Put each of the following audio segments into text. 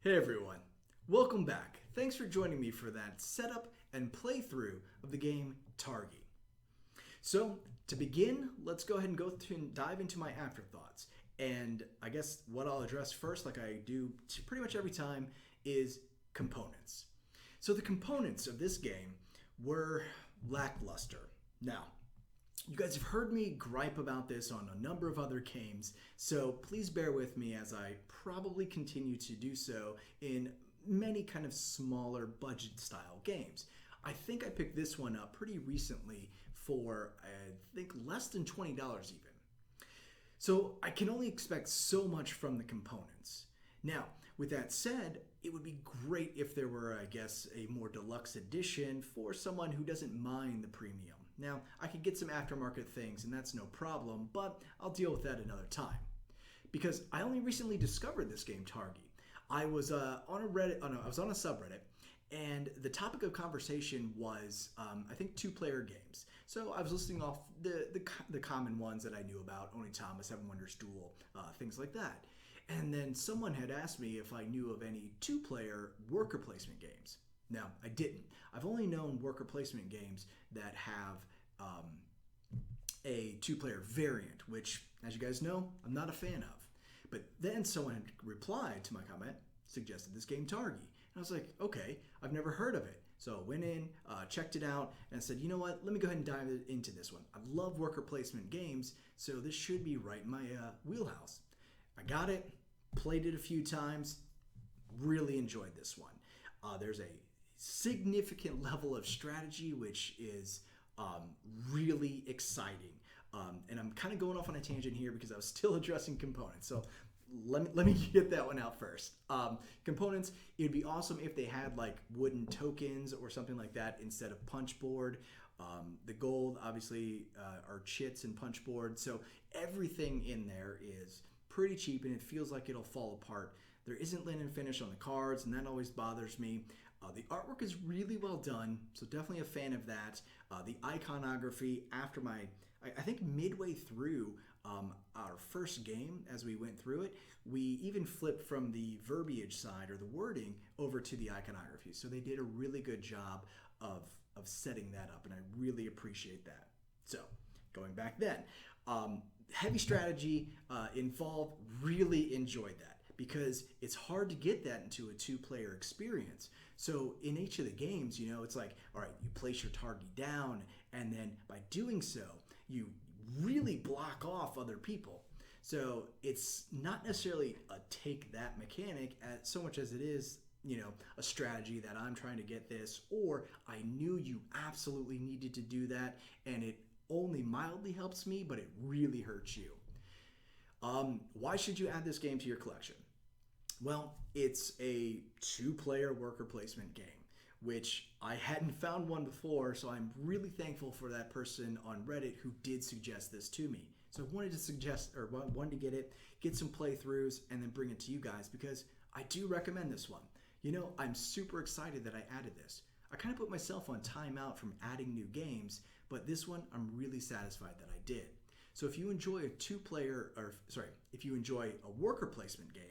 Hey everyone, welcome back. Thanks for joining me for that setup and playthrough of the game Targi. So, to begin, let's go ahead and dive into my afterthoughts. And I guess what I'll address first, like I do pretty much every time, is components. So, the components of this game were lackluster. Now, you guys have heard me gripe about this on a number of other games, so please bear with me as I probably continue to do so in many kind of smaller budget style games. I think I picked this one up pretty recently for, I think, less than $20 even. So I can only expect so much from the components. Now, with that said, it would be great if there were, I guess, a more deluxe edition for someone who doesn't mind the premium. Now, I could get some aftermarket things, and that's no problem, but I'll deal with that another time. Because I only recently discovered this game, Targi. I was on a Reddit, I was on a subreddit, and the topic of conversation was, I think, two-player games. So I was listing off the common ones that I knew about: Oni Thomas, Seven Wonders Duel, things like that. And then someone had asked me if I knew of any two-player worker placement games. Now, I didn't. I've only known worker placement games that have a two-player variant, which, as you guys know, I'm not a fan of. But then someone had replied to my comment, suggested this game Targi. And I was like, okay, I've never heard of it. So I went in, checked it out, and I said, you know what, let me go ahead and dive into this one. I love worker placement games, so this should be right in my wheelhouse. I got it, played it a few times, really enjoyed this one. There's a significant level of strategy, which is really exciting. And I'm kind of going off on a tangent here because I was still addressing components. So let me get that one out first. Components, it would be awesome if they had like wooden tokens or something like that instead of punch board. The gold, obviously, are chits and punch board. So everything in there is pretty cheap, and it feels like it'll fall apart. There isn't linen finish on the cards, and that always bothers me. The artwork is really well done, so definitely a fan of that. The iconography, after I think midway through our first game, as we went through it, we even flipped from the verbiage side or the wording over to the iconography. So they did a really good job of setting that up, and I really appreciate that. So, going back then, heavy strategy involved, really enjoyed that because it's hard to get that into a two-player experience. So in each of the games, it's like, all right, you place your target down, and then by doing so, you really block off other people. So it's not necessarily a take that mechanic so much as it is a strategy that I'm trying to get this, or I knew you absolutely needed to do that, and it only mildly helps me, but it really hurts you. Why should you add this game to your collection? Well, it's a two-player worker placement game, which I hadn't found one before, so I'm really thankful for that person on Reddit who did suggest this to me. So I wanted to get some playthroughs, and then bring it to you guys because I do recommend this one. I'm super excited that I added this. I kind of put myself on timeout from adding new games, but this one I'm really satisfied that I did. So if you enjoy if you enjoy a worker placement game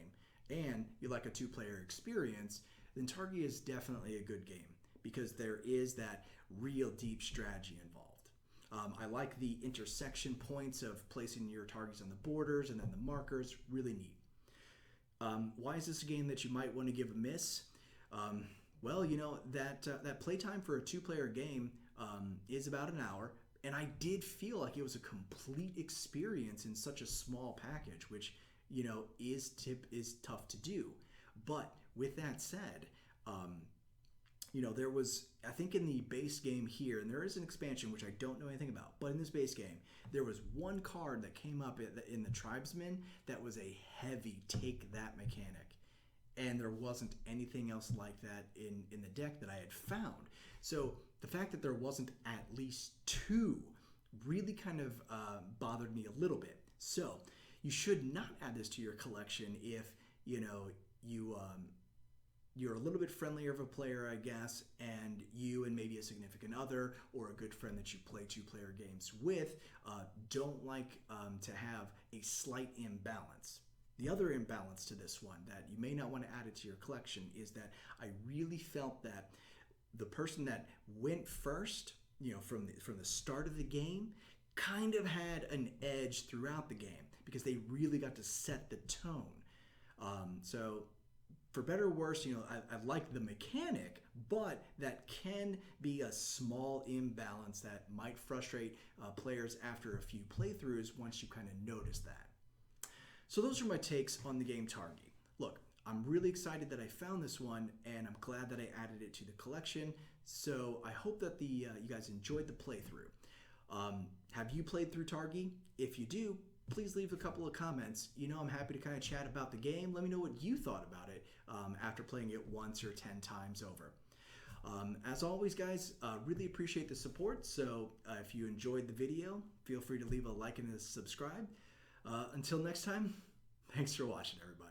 and you like a two-player experience, then Targi is definitely a good game because there is that real deep strategy involved. I like the intersection points of placing your targets on the borders and then the markers, really neat. Why is this a game that you might want to give a miss? Well, that playtime for a two-player game is about an hour, and I did feel like it was a complete experience in such a small package, which is tough to do. But with that said, there was, I think in the base game here, and there is an expansion which I don't know anything about, but in this base game, there was one card that came up in the Tribesman that was a heavy take that mechanic. And there wasn't anything else like that in the deck that I had found. So the fact that there wasn't at least two really kind of bothered me a little bit. So you should not add this to your collection if you're a little bit friendlier of a player, I guess, and you and maybe a significant other or a good friend that you play two-player games with don't like to have a slight imbalance. The other imbalance to this one that you may not want to add it to your collection is that I really felt that the person that went first, from the start of the game, kind of had an edge throughout the game because they really got to set the tone. So for better or worse, I like the mechanic, but that can be a small imbalance that might frustrate players after a few playthroughs once you kind of notice that. So those are my takes on the game Targi. Look, I'm really excited that I found this one, and I'm glad that I added it to the collection. So I hope that you guys enjoyed the playthrough. Have you played through Targi? If you do, please leave a couple of comments. I'm happy to kind of chat about the game. Let me know what you thought about it after playing it once or 10 times over. As always, guys, really appreciate the support. So if you enjoyed the video, feel free to leave a like and a subscribe. Until next time, thanks for watching, everybody.